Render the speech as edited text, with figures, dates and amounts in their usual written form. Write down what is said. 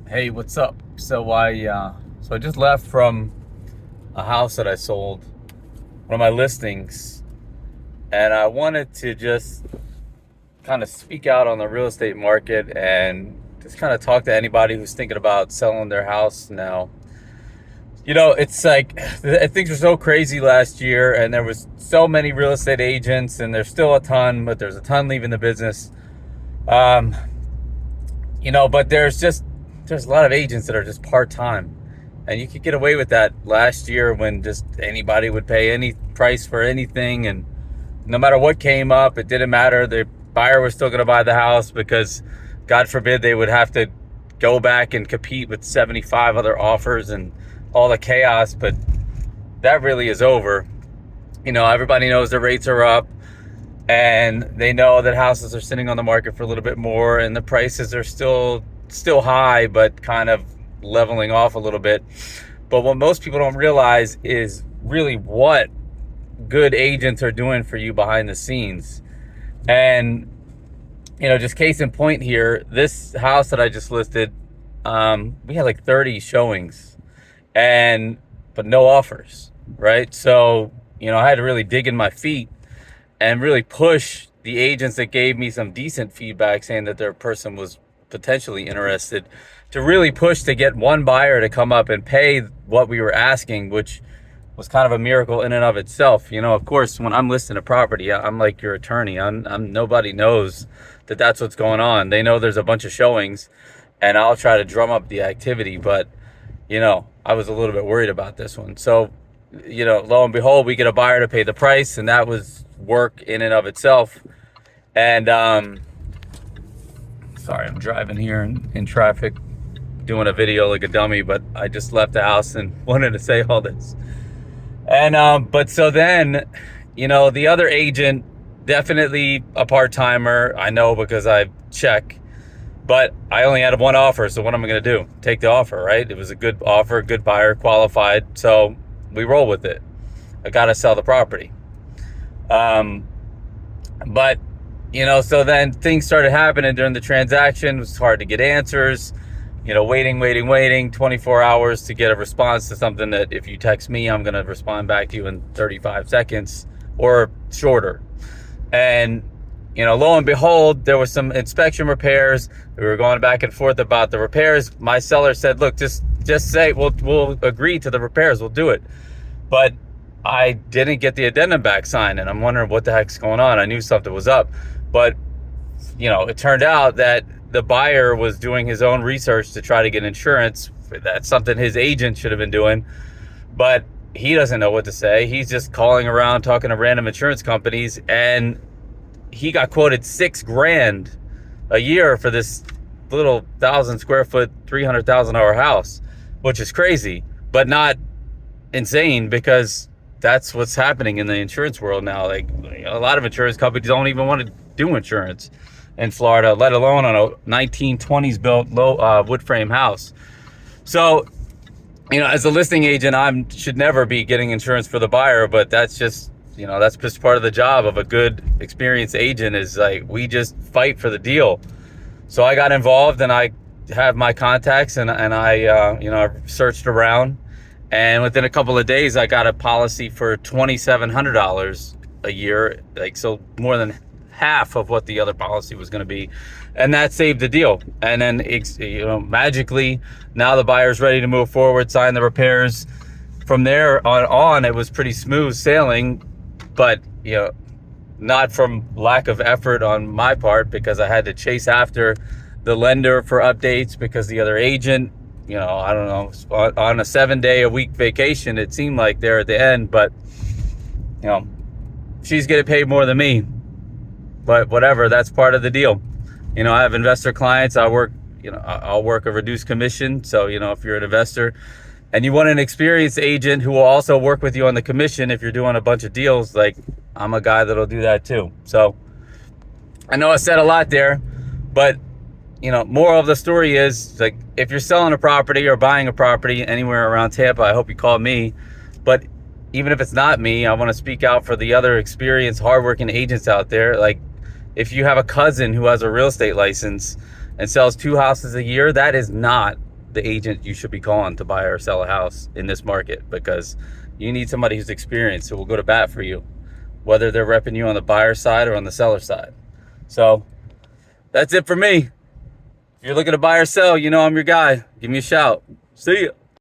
Hey, what's up? So I just left from a house that I sold, one of my listings, and I wanted to just kind of speak out on the real estate market and just kind of talk to anybody who's thinking about selling their house now. It's like things were so crazy last year, and there was so many real estate agents, and there's still a ton, but there's a ton leaving the business. Um, but there's a lot of agents that are just part-time, and you could get away with that last year when just anybody would pay any price for anything, and no matter what came up, it didn't matter. The buyer was still going to buy the house because God forbid they would have to go back and compete with 75 other offers and all the chaos. But that really is over. Everybody knows the rates are up, and they know that houses are sitting on the market for a little bit more, and the prices are still high, but kind of leveling off a little bit. But what most people don't realize is really what good agents are doing for you behind the scenes. And just case in point here, this house that I just listed, we had like 30 showings, but no offers, right? So I had to really dig in my feet and really push the agents that gave me some decent feedback saying that their person was potentially interested, to really push to get one buyer to come up and pay what we were asking, which was kind of a miracle in and of itself. Of course, when I'm listing a property, I'm like your attorney. I'm nobody knows that that's what's going on. They know there's a bunch of showings, and I'll try to drum up the activity. But I was a little bit worried about this one. So lo and behold, we get a buyer to pay the price, and that was work in and of itself. And sorry, I'm driving here in traffic, doing a video like a dummy, but I just left the house and wanted to say all this. And but so then, the other agent, definitely a part-timer, I know because I check, but I only had one offer. So what am I going to do? Take the offer, right? It was a good offer, good buyer, qualified. So we roll with it. I got to sell the property. But so then things started happening during the transaction. It was hard to get answers, waiting 24 hours to get a response to something that if you text me, I'm going to respond back to you in 35 seconds or shorter. And, lo and behold, there was some inspection repairs. We were going back and forth about the repairs. My seller said, look, just say, we'll agree to the repairs. We'll do it. But I didn't get the addendum back signed, and I'm wondering what the heck's going on. I knew something was up, but it turned out that the buyer was doing his own research to try to get insurance. That's something his agent should have been doing, but he doesn't know what to say. He's just calling around, talking to random insurance companies, and he got quoted $6,000 a year for this little 1,000 square foot, $300,000 house, which is crazy, but not insane, because that's what's happening in the insurance world now. Like, a lot of insurance companies don't even want to do insurance in Florida, let alone on a 1920s built low wood frame house. So, as a listing agent, I should never be getting insurance for the buyer, but that's just part of the job of a good experienced agent, is like, we just fight for the deal. So I got involved, and I have my contacts, and I searched around. And within a couple of days, I got a policy for $2,700 a year, so more than half of what the other policy was going to be, and that saved the deal. And then magically, now the buyer's ready to move forward, sign the repairs. From there on, it was pretty smooth sailing, but not from lack of effort on my part, because I had to chase after the lender for updates, because the other agent, I don't know, on a 7-day-a-week vacation, it seemed like there at the end, but she's getting paid more than me. But whatever, that's part of the deal. I have investor clients. I'll work a reduced commission. So, if you're an investor and you want an experienced agent who will also work with you on the commission, if you're doing a bunch of deals, like, I'm a guy that'll do that too. So I know I said a lot there, but moral of the story is, like, if you're selling a property or buying a property anywhere around Tampa, I hope you call me. But even if it's not me, I want to speak out for the other experienced, hardworking agents out there. Like, if you have a cousin who has a real estate license and sells 2 houses a year, that is not the agent you should be calling to buy or sell a house in this market, because you need somebody who's experienced, who will go to bat for you, whether they're repping you on the buyer side or on the seller side. So that's it for me. If you're looking to buy or sell, you know I'm your guy. Give me a shout. See ya.